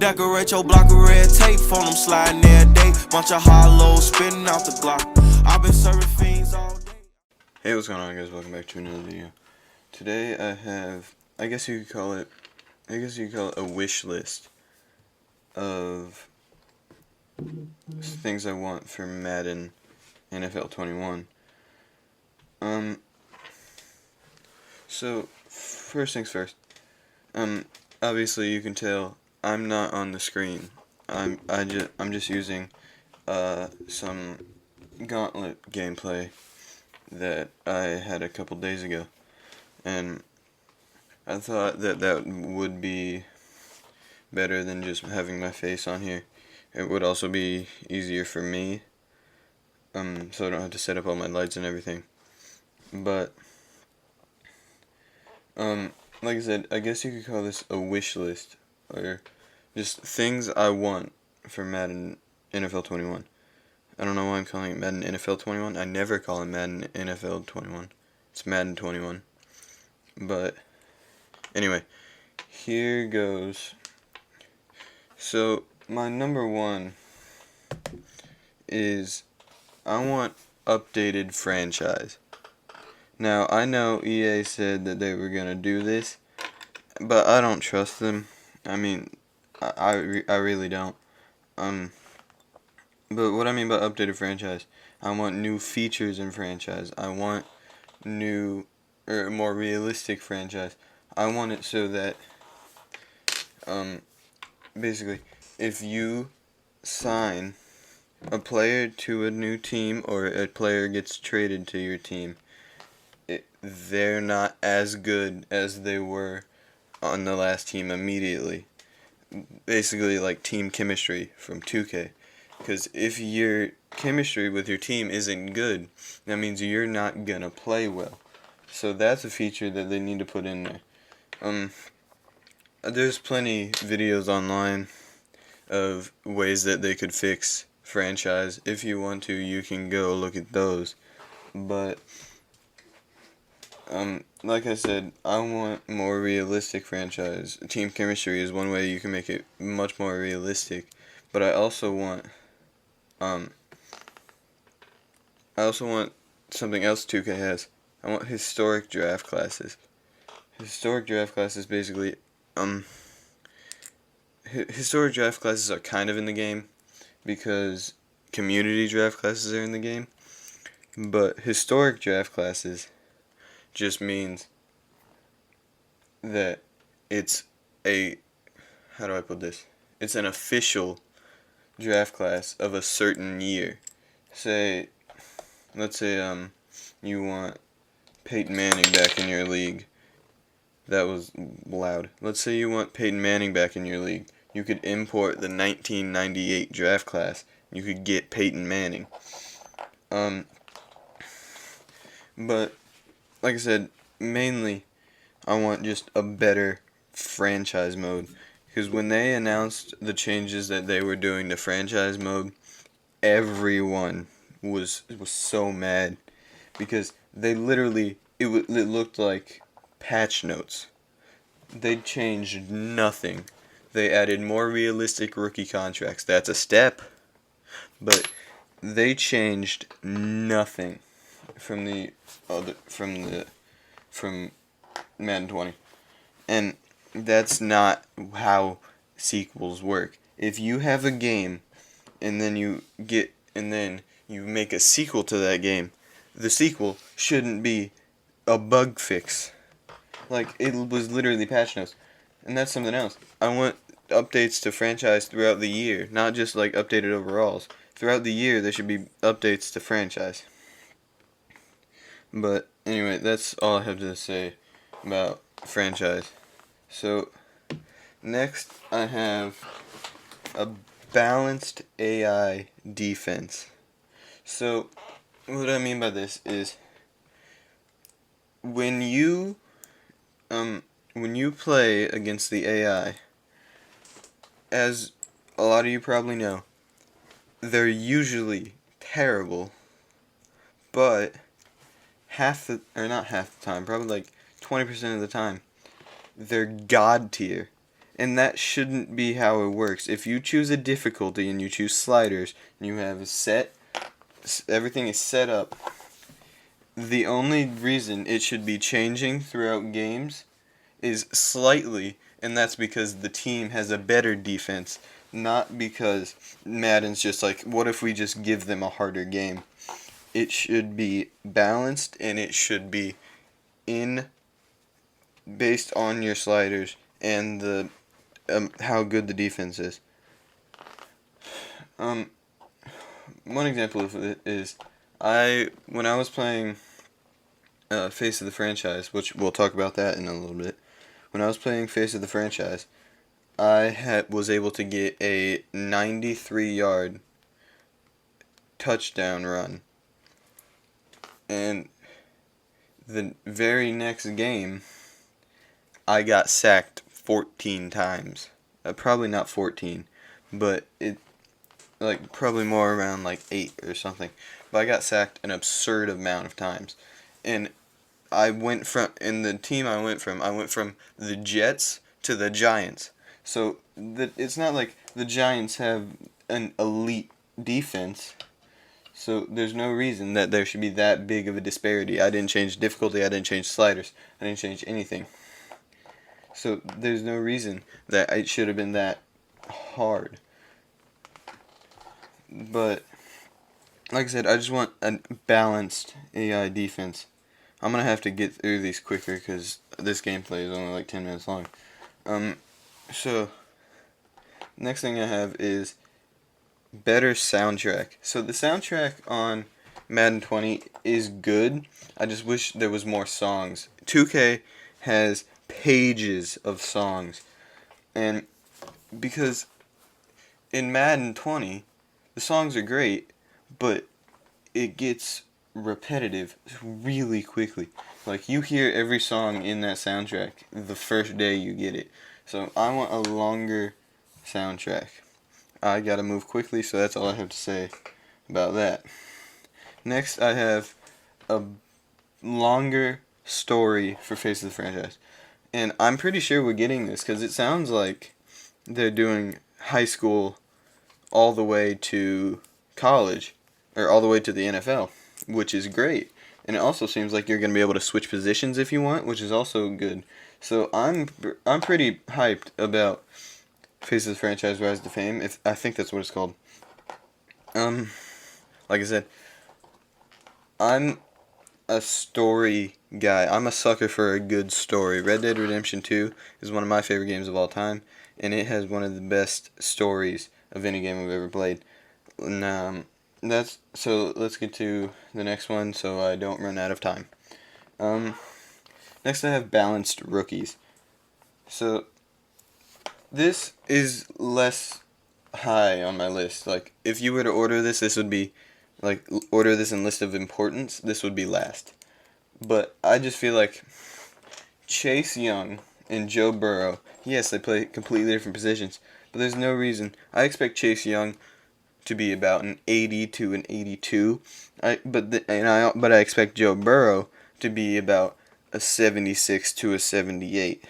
Decorate your block with red tape, phone them sliding every day. Bunch of hollows spinning out the Glock. I've been serving fiends all day. Hey, what's going on, guys? Welcome back to another video. Today I have, I guess you could call it a wish list of things I want for Madden NFL 21. So first things first. Obviously you can tell I'm not on the screen. I'm just using some Gauntlet gameplay that I had a couple days ago, and I thought that would be better than just having my face on here. It would also be easier for me, so I don't have to set up all my lights and everything. But like I said, I guess you could call this a wish list, or just things I want for Madden NFL 21. I don't know why I'm calling it Madden NFL 21. I never call it Madden NFL 21. It's Madden 21. But anyway, here goes. So my number one is I want updated franchise. Now I know EA said that they were gonna do this, but I don't trust them. I mean, I really don't. But what I mean by updated franchise, I want new features in franchise. I want new, or more realistic franchise. I want it so that, basically, if you sign a player to a new team, or a player gets traded to your team, they're not as good as they were on the last team immediately. Basically, like team chemistry from 2K. Because if your chemistry with your team isn't good, that means you're not gonna play well. So that's a feature that they need to put in there. There's plenty videos online of ways that they could fix franchise. If you want to, you can go look at those. But like I said, I want more realistic franchise. Team chemistry is one way you can make it much more realistic. But I also want something else 2K has. I want historic draft classes. Historic draft classes basically, historic draft classes are kind of in the game because community draft classes are in the game. But historic draft classes just means that it's a, how do I put this? It's an official draft class of a certain year. Let's say you want Peyton Manning back in your league. That was loud. Let's say you want Peyton Manning back in your league. You could import the 1998 draft class. You could get Peyton Manning. But like I said, mainly I want just a better franchise mode. Because when they announced the changes that they were doing to franchise mode, everyone was so mad. Because they literally, it looked like patch notes. They changed nothing. They added more realistic rookie contracts. That's a step. But they changed nothing from Madden 20. And that's not how sequels work. If you have a game and then you make a sequel to that game, the sequel shouldn't be a bug fix. Like, it was literally patch notes. And that's something else. I want updates to franchise throughout the year, not just like updated overalls. Throughout the year there should be updates to franchise. But anyway, that's all I have to say about franchise. So next I have a balanced AI defense. So what I mean by this is when you play against the AI, as a lot of you probably know, they're usually terrible, but not half the time, probably like 20% of the time, they're god tier. And that shouldn't be how it works. If you choose a difficulty and you choose sliders, and you have everything is set up, the only reason it should be changing throughout games is slightly, and that's because the team has a better defense, not because Madden's just like, what if we just give them a harder game? It should be balanced, and it should be based on your sliders and the how good the defense is. One example of it is when I was playing Face of the Franchise, which we'll talk about that in a little bit. When I was playing Face of the Franchise, I was able to get a 93-yard touchdown run. And the very next game, I got sacked 14 times. Probably not 14, but probably more around 8 or something. But I got sacked an absurd amount of times. And the team I went from the Jets to the Giants. So it's not like the Giants have an elite defense. So there's no reason that there should be that big of a disparity. I didn't change difficulty, I didn't change sliders, I didn't change anything. So there's no reason that it should have been that hard. But like I said, I just want a balanced AI defense. I'm going to have to get through these quicker because this gameplay is only 10 minutes long. So next thing I have is better soundtrack. So the soundtrack on Madden 20 is good. I just wish there was more songs. 2K has pages of songs. And because in Madden 20, the songs are great, but it gets repetitive really quickly. You hear every song in that soundtrack the first day you get it. So I want a longer soundtrack. I gotta move quickly, so that's all I have to say about that. Next, I have a longer story for Face of the Franchise. And I'm pretty sure we're getting this, because it sounds like they're doing high school all the way to college, or all the way to the NFL, which is great. And it also seems like you're going to be able to switch positions if you want, which is also good. So I'm pretty hyped about Face of the Franchise Rise to Fame. I think that's what it's called. Like I said, I'm a story guy. I'm a sucker for a good story. Red Dead Redemption 2 is one of my favorite games of all time, and it has one of the best stories of any game I've ever played. And, so let's get to the next one so I don't run out of time. Next I have balanced rookies. So this is less high on my list. If you were to order this, this would be order this in list of importance, this would be last. But I just feel like Chase Young and Joe Burrow, yes, they play completely different positions, but there's no reason. I expect Chase Young to be about an 80 to an 82, but I expect Joe Burrow to be about a 76 to a 78.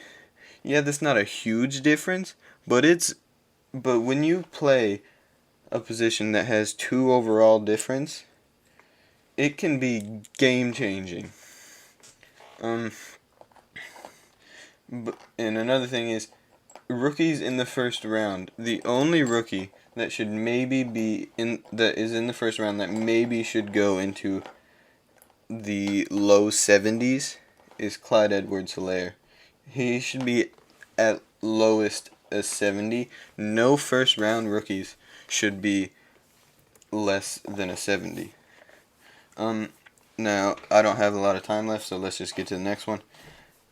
Yeah, that's not a huge difference, but when you play a position that has 2 overall difference, it can be game changing. And another thing is rookies in the first round. The only rookie that should maybe that is in the first round that maybe should go into the low 70s is Clyde Edwards-Helaire. He should be at lowest a 70. No first round rookies should be less than a 70. Now, I don't have a lot of time left, so let's just get to the next one.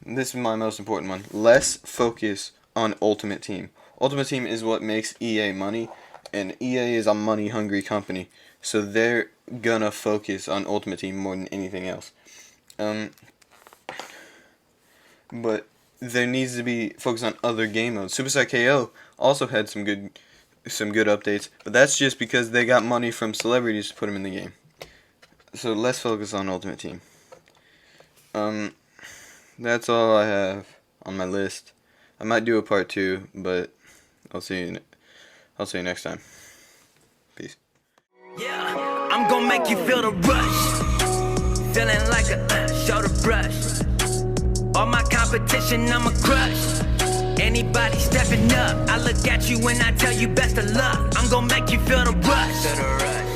This is my most important one. Less focus on Ultimate Team. Ultimate Team is what makes EA money, and EA is a money-hungry company, so they're gonna focus on Ultimate Team more than anything else. But there needs to be focus on other game modes. Superstar KO also had some good updates, but that's just because they got money from celebrities to put them in the game. So let's focus on Ultimate Team. That's all I have on my list. I might do a part 2, but I'll see you next time. Peace. Yeah, I'm gonna make you feel the rush. Feeling like a shoulder brush. All my competition, I'ma crush. Anybody stepping up, I look at you and I tell you best of luck. I'm gonna make you feel the rush.